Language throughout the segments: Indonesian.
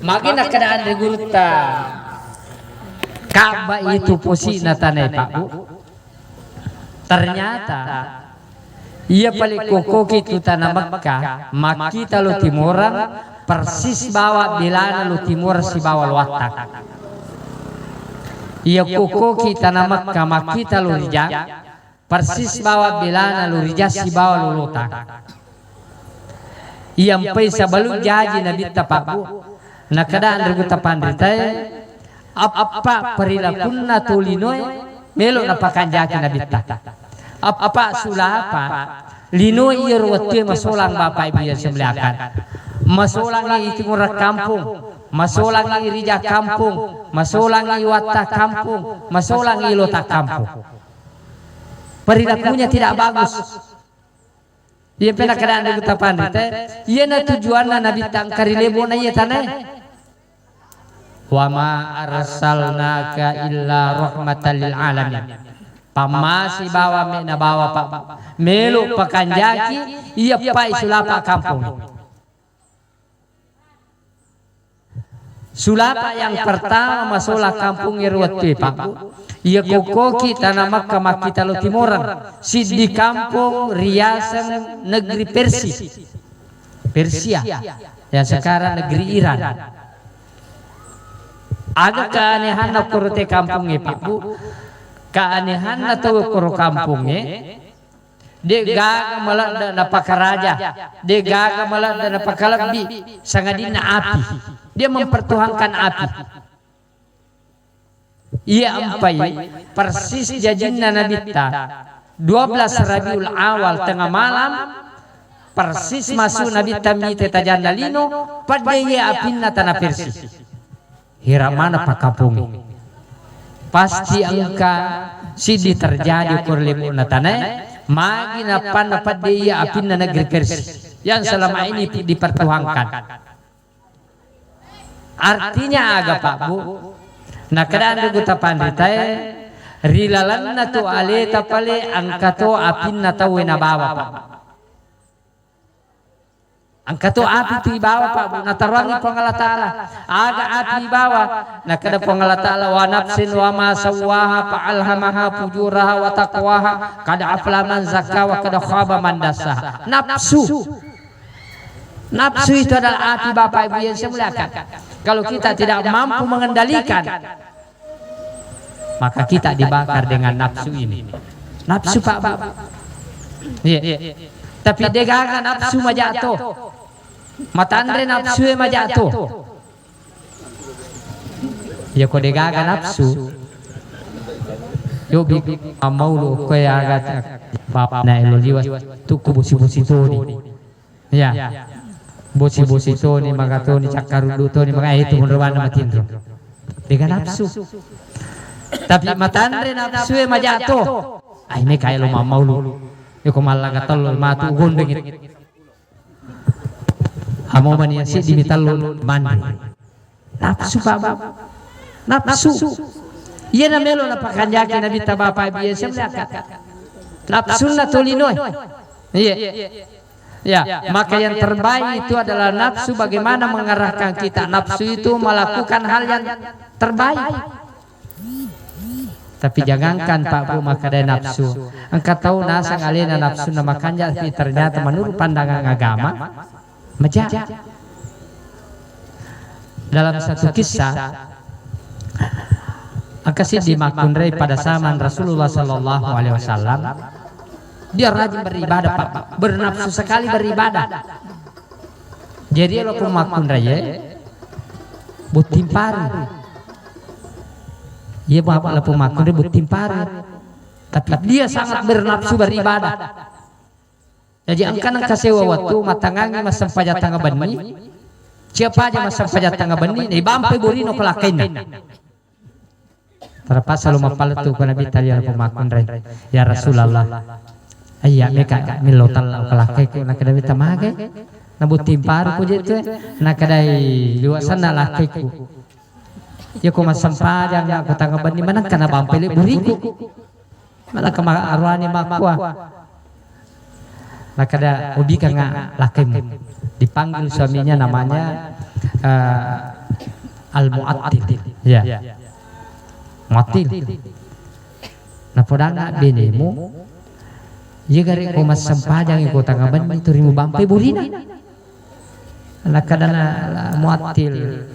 Makin nak keadaan di guruta Ka'bah itu posisi natanai Pak Bu. Ternyata ia paling kokoh itu tanah Mekah, makita lo timuran persis bawah bilana lo timur si bawah watak. Ia kokoh kita tanah Mekah, makita lo rijak persis bawah bilana lo rijak si bawah lo lotak. Ia empai sabalu jaji nabi tapaku, nakadaan reguta pandritai, apa perilakunna tulinoy melo napakan jaki nabi tata. Apa sulapa lino irwati masolang bapak ibu yang sembeliakan masolang itu murah kampung masolang irija kampung masolang iwata kampung masolang ilota kampung perilakunya tidak bagus. Ia pernah keadaan di kota pandita ia na tujuanna nabi tangkari lebo na ia tanah wa ma arsalnaka illa rahmatan lil alamin. Pamasi bawa mena bawa pak melu pakanjaki ia pai sulapa kampung. Sulapa yang pertama masalah kampung irwati Pak. Ia kokoki tanah Makkah makita lo timuran si di kampung riasan negeri Persia yang sekarang negeri Iran. Ada keanehan nak kurute kampungnya Pak Bu. Keanehan atau kuro kampungnya dia gaga malah dapat raja dia gaga malah dapat kalbi sangadina api dia mempertuhankan api ia ampai persis jajinna Nabi ta 12 Rabiul Awal tengah malam persis masuk Nabi Tami tetajanda lino pada ia apinna tanah Persia hiramana pak kampung pasti angka sidi terjadi korlebu natane magi napan dia apin negeri Persia yang selama ini dipertuhankan. Artinya agak Pak Bu nah keadaan duguta pandritai rilalan natu ale tapale angkato apin natawe na bawa Pak angkato api tu ibawa Pak Bu natarangi pangala taala aga api ibawa nah kada pangala taala wa nafsin wa ma sawaha fa alhamaha fujuraha wa taqwaha kada afla man zakka wa kada khaba man dassaha. Nafsu itu adalah api Bapak Ibu yang saya muliakan. Kalau kita tidak mampu mengendalikan maka kita dibakar dengan nafsu ini. Nafsu Pak Bu. Iya. Tapi degaga nafsu majatuh matandre nafsu majatuh ya ko degaga nafsu yo bi mau lo ko ya agat bapak na ilo liwas tuku bosi-bosi toni ya bosi-bosi toni magatoni cakarudu toni maga itu menurwana matindro dega nafsu tapi matandre nafsu majatuh ai me kay lo mau lo yo ko malaga tolol matu gondeng amo mania si dimitalo mandi nafsu Pak nafsu iya na melo na pakanjaki nabi tabapa biasa nafsu na tolinoy iya ya maka yang terbaik itu adalah nafsu bagaimana mengarahkan kita nafsu itu melakukan hal yang terbaik. Tapi jangankan Pak Bu maka ada nafsu engkau tahu nasa alena nafsu nama kanja tapi ternyata menurut pandangan agama menjahat. Dalam satu kisah angkasi di Makunrai pada zaman Rasulullah Sallallahu Alaihi Wasallam dia rajin beribadah Pak bernafsu sekali beribadah jadi kalau Makunrai butimpari ia bapak lapu makun ribut timpari tapi dia sangat bernafsu beribadah jadi angkan kasewa waktu matangangi masam pajat tangga bani siapa aja masam pajat tangga bani ni bampai burino kelakain terpas selalu mapal tu kana bitali lapu makun ya Rasulullah ayah mereka milotal kelakai ku nak kada bitamage nabut timpari ku jitu nak kadai luasan lakiku ya ko masampajang ya ko tangaban ni manang kana bampele buriku mana ka arwani makwa nakada ubi ka nga lakim dipanggil suaminya namanya al-mu'attil. Ya. Mu'attil. Na podana benemu ye gare ko mas sampajang ko tangaban itu rimu bampai burina. Nakadana mu'attil.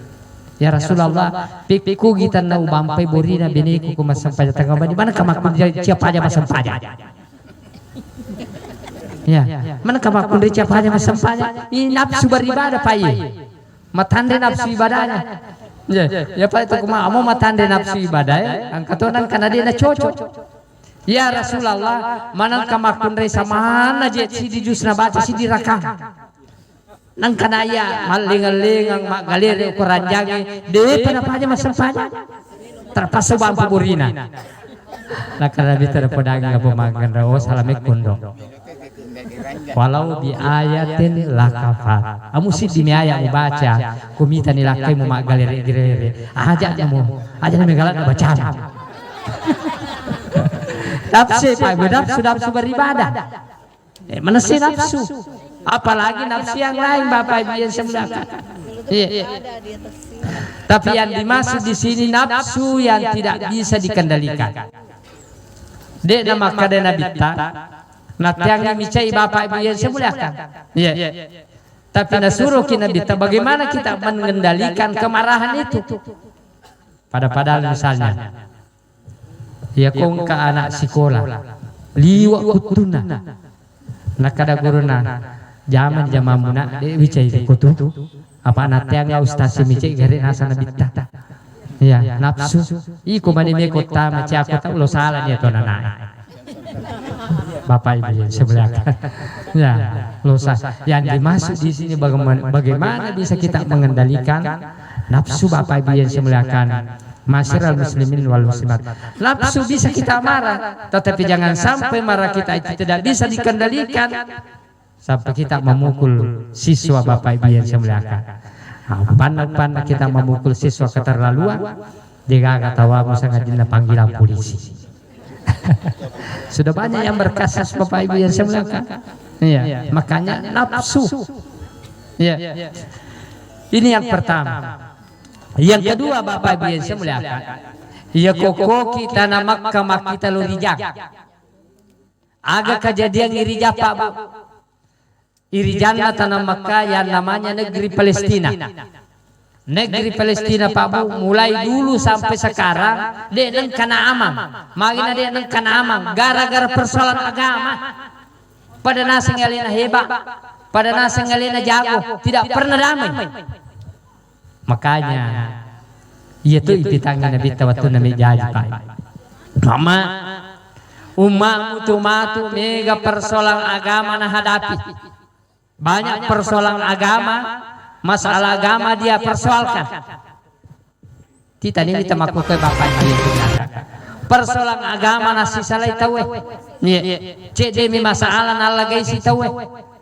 Ya Rasulullah, pikku kita na ubampai burina beneku ko mas sampajang tangaban di mana kamakun siapa aja mas sampajang. Ya, mana kamakun siapa aja mas sampajang. Ini nafsu beribadah pai. Matande nafsu ibadahnya. Ya Pak itu kuma amo matande nafsu ibadah ya. Angkatonan kana dia na cocok. Ya Rasulullah, manang kamakun re samana je si di jusna baca si di rakam. Nang kana ya maling-aling ang magalir ko ranjangi de panapa aja masam paja. Terpaksa bampu burina. Nah kana bitar pedagang pemakan rawo salame kundo. Walau bi ayatin lakafat. Amu si di ayat mu baca, kumita ni lakai mu magalir gire. Aja mu, aja na megalat baca. Nafsu Pak, nafsu beribadah. Mana sih nafsu? Apalagi nafsu yang lain Bapak Ibu yang semuanya. Tapi yang dimaksud di sini nafsu yang tidak bisa dikendalikan. Dek nama kadena bitta. Natiang micai Bapak Ibu yang semuanya. Iya. Tapi nasuruh kita bitta bagaimana kita mengendalikan kemarahan itu? Padahal misalnya ya kong ka anak sekolah liwa kutuna nakada guruna zaman muna de wicai kutu apa natiang ustaz mice gare nasana bitta ya nafsu iko mani me kota mace aku tak lo salah ni to nana Bapak Ibu sebelah ya lo yang dimaksud di sini bagaimana bisa kita mengendalikan nafsu Bapak Ibu yang semuliakan Masyiral muslimin wal muslimat. Nafsu bisa kita marah, tetapi jangan sampai marah kita itu tidak bisa dikendalikan sampai kita memukul siswa Bapak Ibu yang saya muliakan. Pandang-pandang kita memukul siswa keterlaluan, dia katawa sangat dina panggilan polisi. Sudah banyak yang berkasus Bapak Ibu yang saya muliakan. Iya, makanya nafsu. Iya. Ini yang pertama. Yang kedua Bapak Ibu yang saya muliakan, ya koko kita na Makkah kita lo rijak. Agak kejadian irijak Pak Bu. Irijanna tanah Makkah yang namanya negeri Palestina. Negeri Palestina Pak Bu mulai dulu sampai sekarang dia nang kana amang. Magina dia nang kana amang gara-gara persoalan agama. Pada nasa ngalina hebat, pada nasa ngalina jago, tidak pernah damai. Makanya ia tuh ipitangin Nabi tawatu Nabi jaji Pak. Mama umat matu mega persoalan agama nah hadapi. Banyak persoalan agama, masalah agama dia persoalkan. Kita ini kita maku ke Bapak Ibu. Persoalan agama nasi salai tawe. Cek demi masalah nala guys tawe.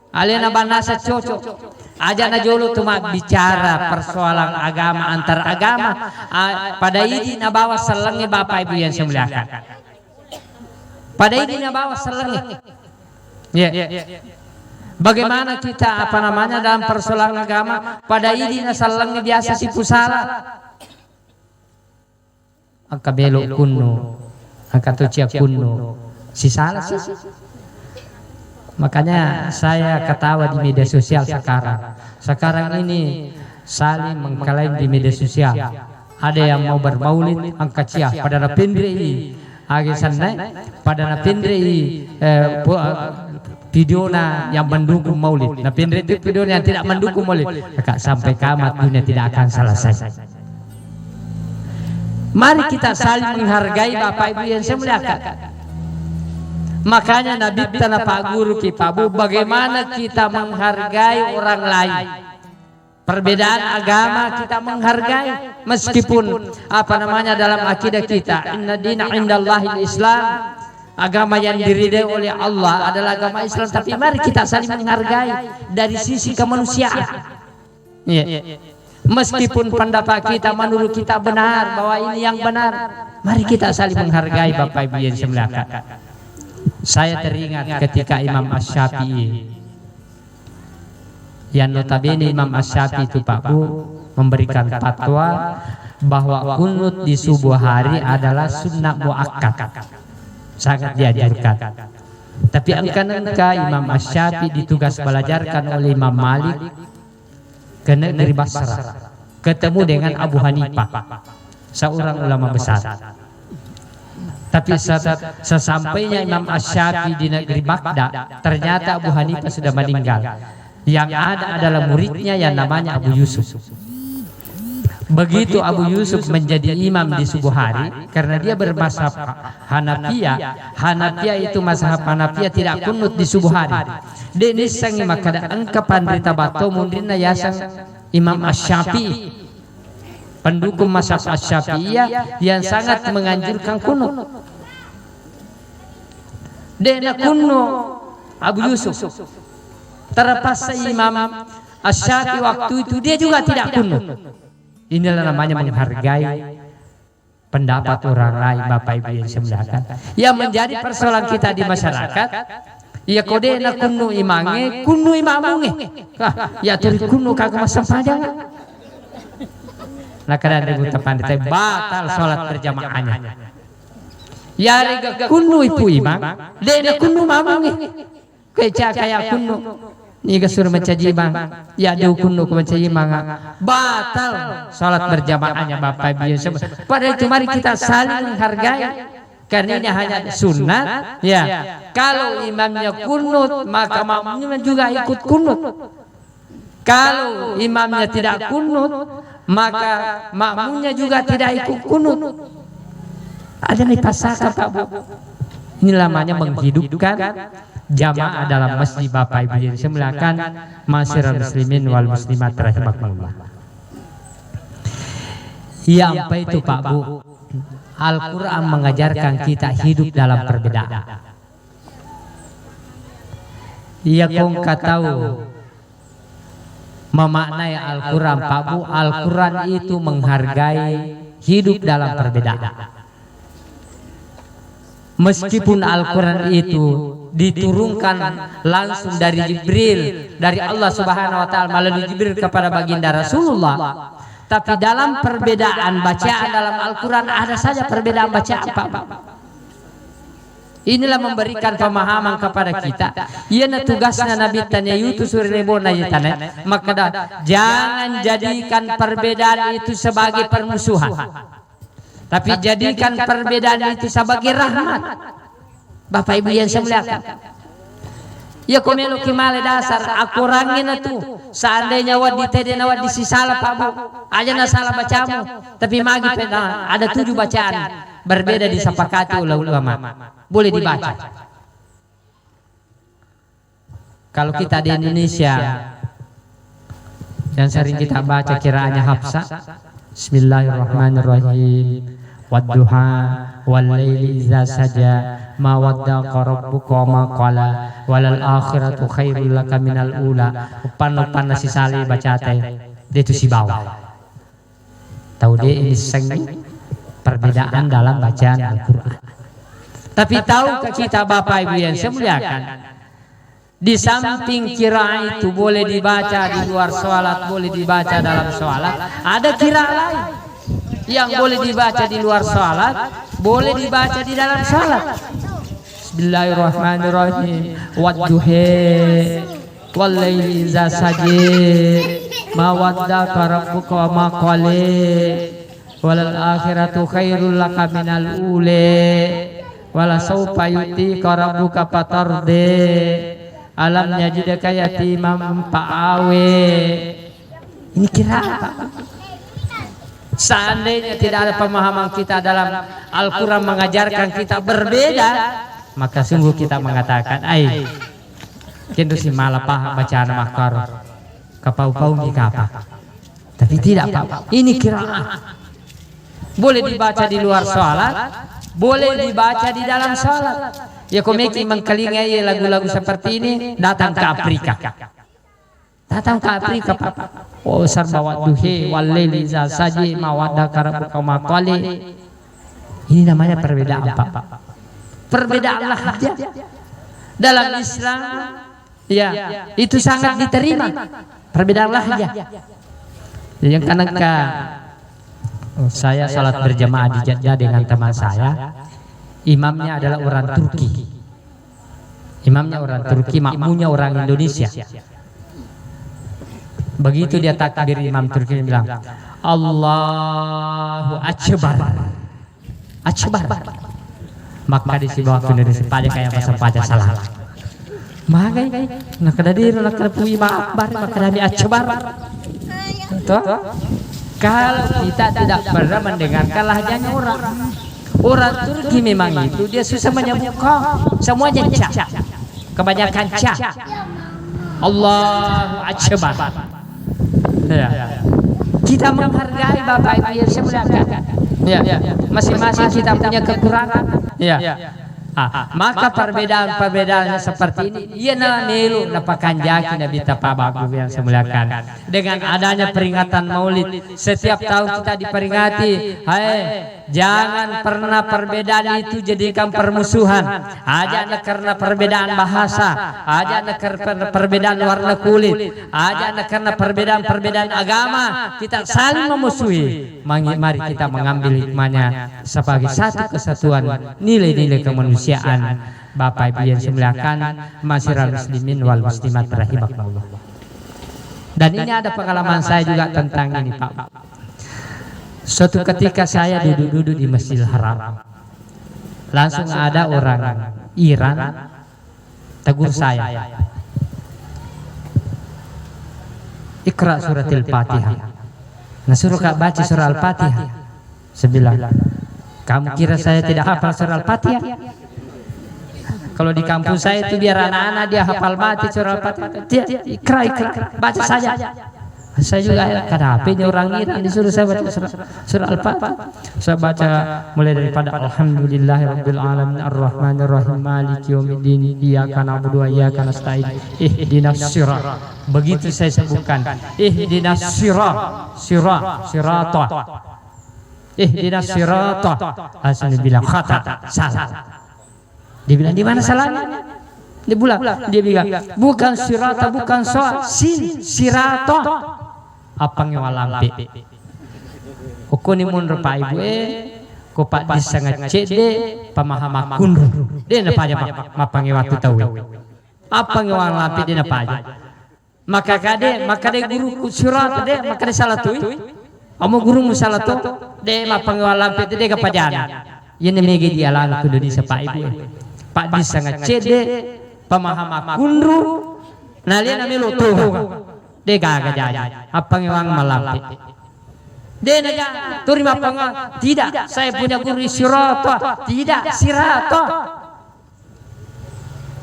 Alena banasa cocok. Aja na jolo cuma bicara persoalan agama antar agama pada ini na bawa selengi Bapak Ibu yang saya muliakan. Pada ini na bawa selengi. Ya. Bagaimana kita apa namanya dalam persoalan agama pada ini na selengi biasa si pusara. Angka belok kuno, angka tucia kuno, si salah sih. Makanya saya ketawa di media sosial sekarang. Sekarang ini saling mengklaim di media sosial. Ada yang mau bermaulid angkat cia pada napindri agi sanai pada napindri videona yang mendukung maulid. Napindri itu video yang tidak mendukung maulid. Sampai kiamat dunia tidak akan selesai. Mari kita saling menghargai Bapak Ibu yang saya muliakan. Makanya Nabi tanah Pak Guru Kipabu bagaimana kita menghargai orang lain. Perbedaan agama kita menghargai meskipun apa namanya dalam akidah kita inna dina indallahil Islam, agama yang diridai oleh Allah adalah agama Islam, tapi mari kita saling menghargai dari sisi kemanusiaan. Meskipun pendapat kita menurut kita benar bahwa ini yang benar, mari kita saling menghargai Bapak Ibu yang semuliakan. Saya teringat ketika Imam Asy-Syafi'i yang notabene Imam Asy-Syafi'i itu Pak Bu memberikan fatwa bahwa kunut di subuh hari adalah sunnah muakkad, sangat dianjurkan. Tapi angka Imam Asy-Syafi'i ditugas belajarkan oleh Imam Malik ke negeri Basrah, ketemu dengan Abu Hanifah, seorang ulama besar. Tapi sesampainya Imam Asy-Syafi'i di negeri Baghdad, ternyata Abu Hanifah sudah meninggal. Yang ada adalah muridnya yang namanya Abu Yusuf. Begitu Abu Yusuf menjadi imam di subuh hari, karena dia bermazhab Hanafiyah. Hanafiyah itu mazhab Hanafiyah tidak kunut di subuh hari. Dene sangi maka angkapan rita bato mundina yasang Imam Asy-Syafi'i, pendukung mazhab Asy-Syafi'iyah yang sangat menganjurkan kunut. Dene kuno Abu Yusuf. Terlepas Imam Asy-Syafi'i waktu itu dia juga tidak kunut. Inilah namanya menghargai pendapat orang lain, Bapak Ibu yang semuliakan. Yang menjadi persoalan kita di masyarakat, ya kode na kunu imange, kunu imamunge. Ya turi kunu kagak masam padang. Nah kadang ribut pandai batal sholat berjamaahnya. Ya rega kunu ipu imam, dena kunu mamunge. Kayak kunu. Ni suruh mencaji bang, ya jauh kuno mencaji manga batal sholat berjamaahnya Bapak Ibu semua. Padahal itu mari kita saling menghargai, karena ini hanya sunat. Ya, kalau imamnya kunut maka makmumnya juga ikut kunut. Kalau imamnya tidak kunut maka makmumnya juga tidak ikut kunut. Ada nih pasaka Pak Bu. Ini namanya menghidupkan jamaah dalam masjid Bapak Ibu yang semuliakan, masyarakat muslimin wal muslimat rahimakumullah. Ya apa itu Pak Bu? Al-Quran mengajarkan kita hidup dalam perbedaan. Ya kau tahu memaknai Al-Quran Pak Bu, Al-Quran itu menghargai hidup dalam perbedaan. Meskipun Al-Quran itu diturunkan langsung dari Jibril, dari Allah Subhanahu wa Ta'ala melalui Jibril kepada baginda Rasulullah, tapi dalam perbedaan bacaan dalam Al-Quran ada saja perbedaan bacaan Pak. Inilah memberikan pemahaman kepada kita. Ia tugasnya Nabi tanya yutus surilebona yitane, maka jangan jadikan perbedaan itu sebagai permusuhan, tapi jadikan perbedaan itu sebagai rahmat. Bapak Ibu yang saya muliakan, ya komelo kimale dasar aku rangin itu seandainya wadi tede na wadi si salah Pak Bu aja na salah bacamu, tapi magi pena ada 7 bacaan berbeda disepakati oleh ulama, boleh dibaca. Kalau kita di Indonesia yang sering kita baca kiraannya Hafsa, Bismillahirrahmanirrahim, wadduha wal laili idza saja ma waddaka rabbuka ma qala walal akhiratu khairul laka minal ula. Upan nasi sali baca teh dia itu si bawah. Tahu dia ini perbedaan dalam bacaan Al-Qur'an. Tapi tahukah kita Bapak Ibu yang saya muliakan, di samping qiraah itu boleh dibaca di luar sholat, boleh dibaca dalam sholat, ada qiraah lain yang boleh dibaca di luar sholat, boleh dibaca di dalam sholat. Bismillahirrahmanirrahim, wadduha wal laili idza saja ma waddaka rabbuka ma qala walal akhiratu khairul laka minal ula wala sawfa yutika rabbuka fatardi alam yajidaka yatimam fa'awe. Ini kira apa? Seandainya tidak ada pemahaman kita dalam Al-Quran mengajarkan kita berbeda, maka sungguh kita mengatakan ai kendo si malah paham bacaan makar kapau-pau ni kapa. Tapi tidak Pak, ini kiraat boleh dibaca di luar sholat, boleh dibaca di dalam sholat. Ya komeki mengkelingai lagu-lagu seperti ini datang ke Afrika. Datang ke Afrika Pak. Oh sarbawa duhe wal laili idza saja ma waddaka rabbuka ma qala. Ini namanya perbedaan Pak. Perbedaan lahja dalam Islam, ya itu sangat diterima. Perbedaan lahja. Yang kanan saya salat berjamaah di Jeddah dengan teman saya. Imamnya adalah orang Turki. Imamnya orang Turki, makmunya orang Indonesia. Begitu dia takbir, imam Turki bilang, Allahu Akbar. Akbar. Maka di bawah Indonesia pada kayak bahasa pada salah. Maka nak kadadir nak terpuji akbar maka dari akbar. Kalau kita tidak pernah mendengarkan lahjanya orang Turki memang itu dia susah menyebut semuanya ca. Kebanyakan ca. Allahu Akbar. Ya. Kita menghargai Bapak Ibu yang saya muliakan. Ya. Masing-masing kita punya kekurangan. Ya. Maka perbedaan-perbedaannya seperti ini ia namilu napakan jaki Nabi Tapabagu yang saya muliakan. Dengan adanya peringatan Maulid setiap tahun kita diperingati, jangan pernah perbedaan itu jadikan permusuhan. Aja karena perbedaan bahasa, aja karena perbedaan warna kulit, aja karena perbedaan agama kita saling memusuhi. Mari kita mengambil hikmahnya sebagai satu kesatuan nilai-nilai kemanusiaan. Bapak Ibu yang dimuliakan, masyiral muslimin wal muslimat rahimakumullah. Dan ini ada pengalaman saya juga tentang ini, Pak. Suatu ketika saya duduk-duduk di Masjidil Haram, langsung ada orang Iran tegur saya, Iqra suratil Fatihah. Nah, suruh Kak baca surah Al-Fatihah. Saya bilang, kamu kira saya tidak hafal surah Al-Fatihah? Kalau di kampus saya itu biar anak-anak dia hafal mati surah Al-Fatihah. Ikra, baca saja. Saya juga kada HP orang Iran disuruh saya baca surah Al-Fatihah. Saya baca mulai daripada Alhamdulillahirabbil alamin arrahmanir rahim maliki yaumiddin iyyaka na'budu wa iyyaka nasta'in ihdinas shirat. Begitu saya sebutkan ihdinas sirata. Ihdinas sirata. Hasan bilang khata, salah. Dia bilang di mana salahnya? Dia bilang bukan sirata, bukan sirata. Apa ngewalampe? Ukuni mundur Pak Ibu ko Pak disangat cede pamahama kunru. Dia napa aja mapang waktu tahu. Apa ngewalampe dia napa aja? Maka kade guru sirata deh maka salah tuh. Amo guru musalah tuh deh mapang walampe dia kapajana. Ini megi dia lalu ke Indonesia Pak Ibu. Pak disangat cede pamahama kunru. Nah lihat namanya tuh. Dia kagak jadi apa ngewang malampe dia nanya terima apa tidak saya punya guru sirata tidak sirata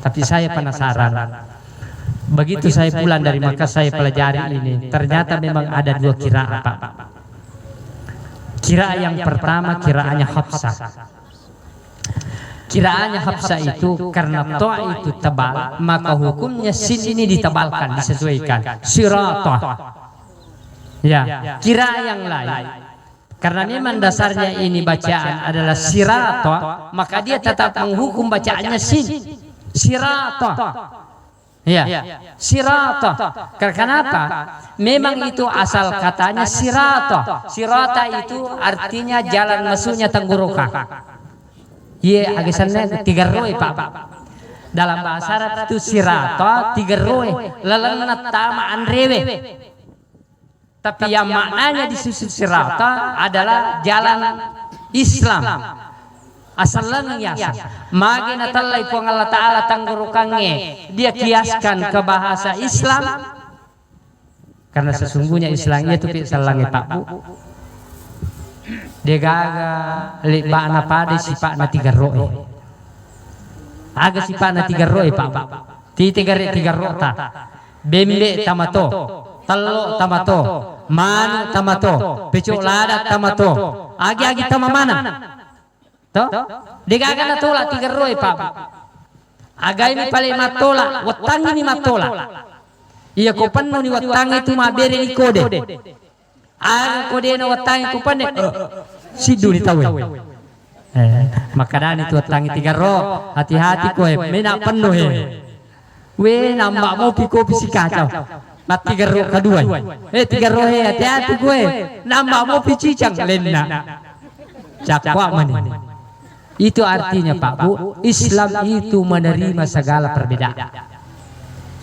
tapi saya penasaran begitu saya pulang dari Makkah saya pelajari ini ternyata memang ada dua kiraat Pak. Kiraat yang pertama kiraatnya Hafsah. Kiraannya Hafsah itu karena toa itu tebal maka hukumnya sin ini ditebalkan disesuaikan sirata. Ya, kira yang lain karena memang dasarnya ini bacaan adalah sirata maka dia tetap menghukum bacaannya sin sirata. Ya, sirata. Kenapa? Memang itu asal katanya sirata. Sirata itu artinya jalan masuknya tenggorokan. Iya, agisannya tiga roe Pak. Dalam bahasa Arab itu sirata tiga roe, lelenat tama andrewe. Tapi yang maknanya di sisi sirata adalah jalan Islam. Asal yang magina talai pun Allah Ta'ala tanggorokannya dia kiaskan ke bahasa Islam karena sesungguhnya Islamnya itu salangnya Pak Bu. Dia gaga liba na pada sifat na tiga roe. Aga sifat na tiga roe Pak. Tiga rota. Bembe tamato, talo tamato, manu tamato, pecuk lada tamato. Agi tamamana. Toh? Dia gaga na tola tiga roe Pak. Aga ini paling matola, watang ini matola. Iya ko penuh ni watang itu mabere ni kode. Ang kode na watang ko pandek sidu ni tawe. Makanan itu watang tiga ro, hati-hati ko mena penuh We nambak mau piko pisi kacau. Mat 3 roh kedua. 3 roh hati-hati gue. Nambah mau picicang lenna. Cakwa mani. Itu artinya Pak Bu, Islam itu menerima segala perbedaan.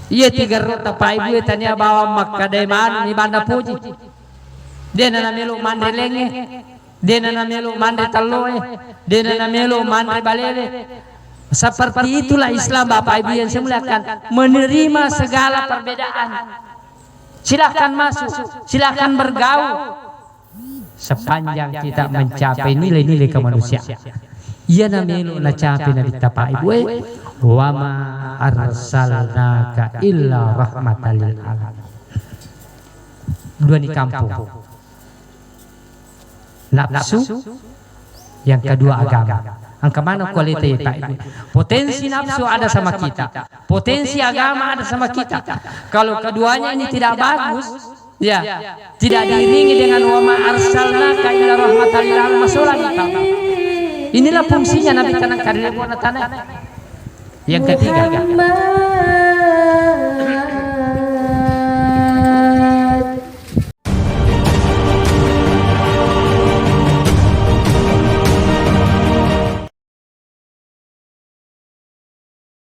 Iya 3 roh tapai bu tanya bawa Makkah daiman ni banda puji. Dia nana melu mandre lenge. Dia nana melu mandre talloe. Dia nana melu mandre balele. Seperti itulah Islam Bapak Ibu yang saya muliakan, menerima segala perbedaan. Silahkan masuk, silahkan bergaul, sepanjang kita mencapai nilai-nilai kemanusiaan. Ia namanya nacapai Nabi Bapak Ibu, wa ma arsalnaka illa rahmatan lil alamin. Dua di kampung, nafsu, yang kedua agama. Angka mana kualitas Pak Ibu? Potensi nafsu ada sama kita, potensi agama ada sama kita. Kalau keduanya ini tidak bagus, ya tidak diiringi dengan wa ma arsalnaka illa rahmatan lil alamin, masalah kita. Inilah fungsinya Nabi tanah karya buana tanah. Yang ketiga,